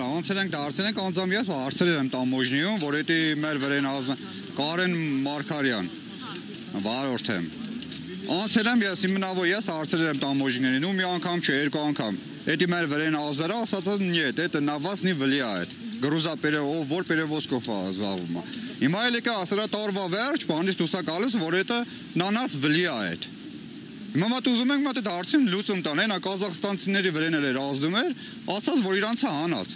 անցել ենք դարձել ենք անձամյաց հարցրել եմ տամոժնիում, որ էդի մեր վրեն Կարեն Մարկարյան, վարորդ եմ։ Անցել եմ ես իմնավո ես հարցրել եմ տամոժներին ու մի անգամ չէ, երկու անգամ։ Էդի մեր վրեն ազդարա ասած нет, это на вас не влияет։ Груза որ перевозкով զբաղվում է։ Հիմա էլ եկա ասրա տարվա վերջ, բանից դուսա գալիս, որ это на нас влияет։ Հիմա մատ ուզում ենք մատ այդ հարցին լուծում տան, այնա Ղազախստանցիների վրեն էլ էր ազդում էր, ասած որ իրանցը հանած։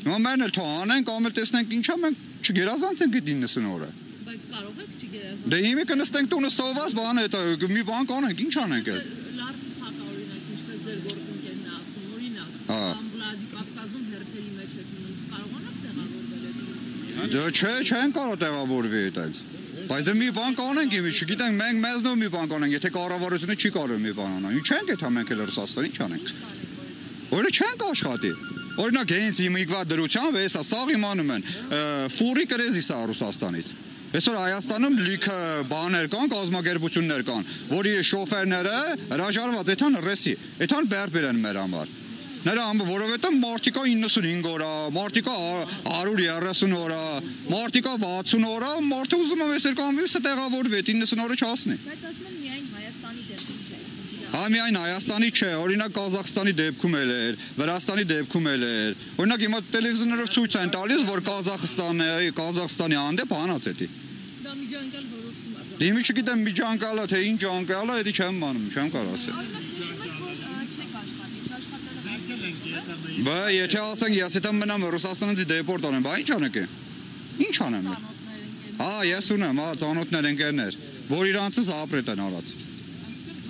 Հիմա մերն էլ թող անենք, կամ էլ տեսնենք ինչա մենք չգերազանցենք այդ 90 օրը։ Բայց կարող եք չգերազանցել։ Դե հիմա կնստենք տունը սոված, բան է, մի բան կանենք, ինչ անենք էլ։ Լարսը փակա օրինակ, ինչպես ձեր գործընկերն է ասում, օրինակ, Վլադի Կավկազում հերթերի մեջ եք մնում, կարողանաք տեղավորվել այդ 90 օրը։ Դե չէ, չեն կարող տեղավորվի այդպես։ Բայց դե մի բան կանենք, չգիտենք, մենք մեզնով մի բան կանենք, եթե կառավարությունը չի կարող մի բան անալ։ Ինչ ենք այդ ամենքը Ռուսաստան, ինչ անենք։ Որը չենք աշխատի։ Օրինակ հենց իմիկվա դրությամբ էսա սաղ իմանում են, ֆուրի կրեզի սա Ռուսաստանից։ Այսօր Հայաստանում լիքը բաներ կան, կազմակերպություններ կան, որի շոֆերները հրաժարված էթան ռեսի, էթան բերբեր են մեր համար։ Նրա համար, որովհետև մարտիկա 95 օրա, մարտիկա 130 օրա, մարտիկա 60 օրա, մարդը ուզում է վեսեր կանվիսը տեղավորվի, 90 օրը չասնի։ Բայց ասում են միայն Հայաստանի դեպքում չէ։ Հա միայն Հայաստանի չէ, օրինակ Ղազախստանի դեպքում էլ էր, Վրաստանի դեպքում էլ էր։ Օրինակ հիմա տելևիզիոներով ցույց են տալիս, որ Ղազախստանի հանդեպ հանած էդի։ Դա միջանկյալ որոշում է։ Դե իմի չգիտեմ միջանկյալա թե ինչ անկյալա, էդի չեմ մանում, չեմ կարող ասել։ Բա եթե ասենք ես եթե մնամ Ռուսաստանից դեպորտ անեմ, բա ինչ անեք է։ Ինչ անեմ։ Հա, ես ունեմ, հա, ծանոթներ ընկերներ, որ իրանցից ապրետ են արած։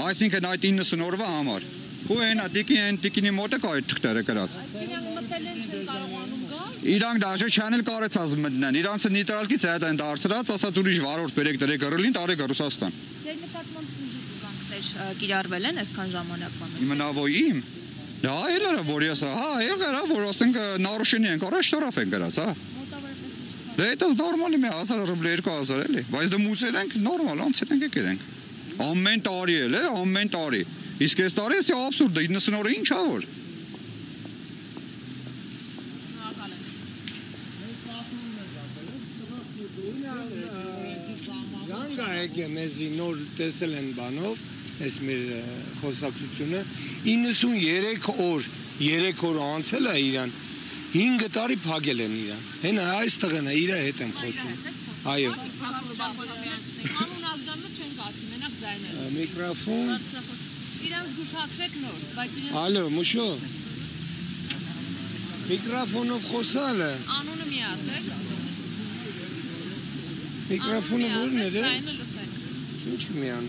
Այսինքն այդ 90 օրվա համար։ Ու այնա տիկինի մոտ է կա այդ թղթերը գրած։ Իրանք մտել են չեն կարողանում գալ։ Իրանք դաժե չան էլ կարեցած մտնեն։ Իրանցը նեյտրալից հետ են դարձրած, ասած ուրիշ վարորդ բերեք դրեք գրելին տարեք Ռուսաստան։ Ձեր նկատմամբ ուժի կյանքներ կիրառվել են այսքան ժամանակվա մեջ։ Իմնավո իմ։ Դա այլը որ ես, հա, եղել է, որ ասենք նարուշենի են կարա շտարաֆ են գրած, հա։ Մոտավորապես ինչ։ Դե դա նորմալ է, 1000 ռուբլի 2000 էլի, բայց դա մուծել ենք նորմալ, անցել ենք եկել ենք։ Ամեն տարի էլ է, ամեն տարի։ Իսկ այս տարի էսի աբսուրդ է, 90 օրը ինչ ա որ։ Զանգա եկե մեզի նոր տեսել են բանով, այս մեր խոսակցությունը 93 օր, 3 օր անցել է իրան, 5 տարի փակել են իրան։ Հենա այստեղ են, իր հետ եմ խոսում։ Այո։ Անուն ազգանունը չենք ասի, մենակ ձայները։ Միկրոֆոն։ Իրանց զգուշացրեք նոր, բայց իրենց Ալո, մուշո։ Միկրոֆոնով խոսալ է։ անունը մի ասեք։ Միկրոֆոնը որն է։ Ձայնը լսենք։ Ինչ մի ան։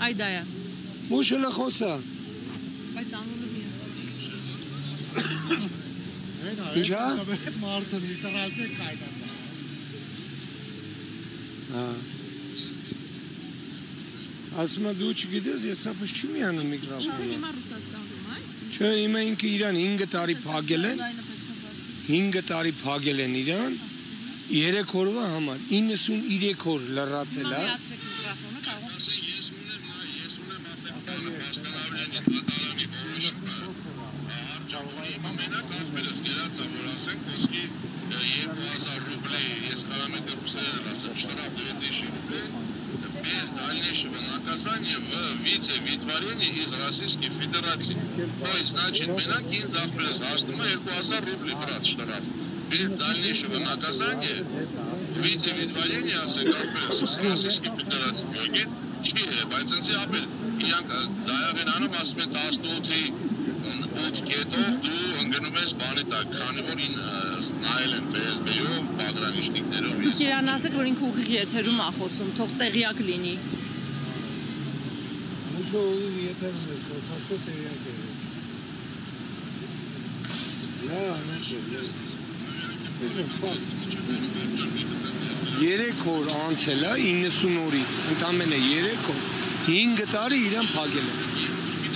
Այ դա է։ Մուշելը խոսա։ Բայց անունը մի ասեք։ Ինչա։ Մարդը նիտրալը կայդա։ Հա։ Ասում եմ դու չգիտես, ես ապս չի մի անում Ինքը միկրոֆոնը։ հիմա Ռուսաստանում է, այս։ Չէ, հիմա ինքը իրան 5 տարի փակել են, 5 տարի փակել են իրան, 3 օրվա համար, 93 օր լրացել է։ Միացրեք միկրոֆոնը, կարող Ես ունեմ ասել պաշտոնավարանի դատարանի որոշումը մենակ ակբերս գերացա, որ ասենք ոսկի 2000 ռուբլի, ես կարամ это русские ասեմ, штраф 2000 рублей, без дальнейшего наказания в вице-витворении из Российской Федерации. То есть, значит, мենակ ինձ ակբերս հաշտում է 2000 ռուբլի брат штраф. Без дальнейшего наказания вице-витворение ասենք ակբերս из Российской Федерации. Եկի չի է, բայց ինձ ապել իրանք դայաղ են անում, ասում են 18-ի 8 կետով դու ընկնում ես բանի տակ, քանի որ նայել են FSB-ով, պագրանիշնիկներով։ Դուք իրան ասեք, որ ինքը ուղիղ եթերում ա խոսում, թող տեղյակ լինի։ Մուշո ուղիղ եթերում ես խոսասը տեղյակ է։ Նա, Երեք օր անցել է 90 օրից, ընդամենը 3 օր, 5 տարի իրան փակել է։